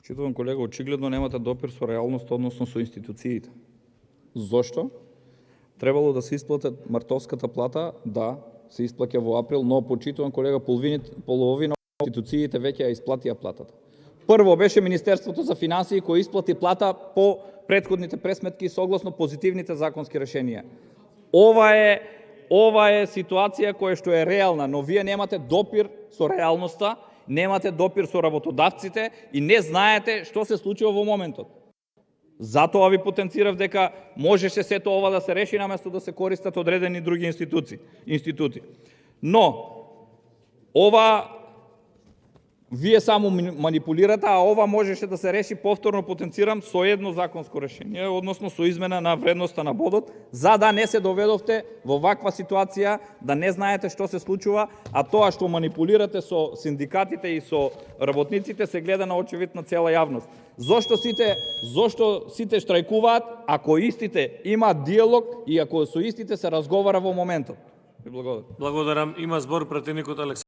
Почитуван колега, очигледно немате допир со реалноста, односно со институциите. Зошто? Требало да се исплатат мартовската плата, да, се исплаќа во април, но почитуван колега, половина од институциите веќе ја исплатија платата. Прво беше Министерството за финансии кој исплати плата по претходните пресметки согласно позитивните законски решенија. Ова е ситуација која што е реална, но вие немате допир со реалноста, немате допир со работодавците и не знаете што се случува во моментот. Затоа ви потенцирав дека можеше сето ова да се реши наместо да се користат одредени други институти. Но ова вие само манипулирате, а ова можеше да се реши, повторно потенцирам, со едно законско решение, односно со измена на вредноста на бодот, за да не се доведовте во ваква ситуација, да не знаете што се случува, а тоа што манипулирате со синдикатите и со работниците се гледа на очевид на цела јавност. Зошто сите штрајкуваат, ако истите имаат диалог и ако со истите се разговара во моментот? Ви благодарам. Благодарам. Има збор пратеникот Александар.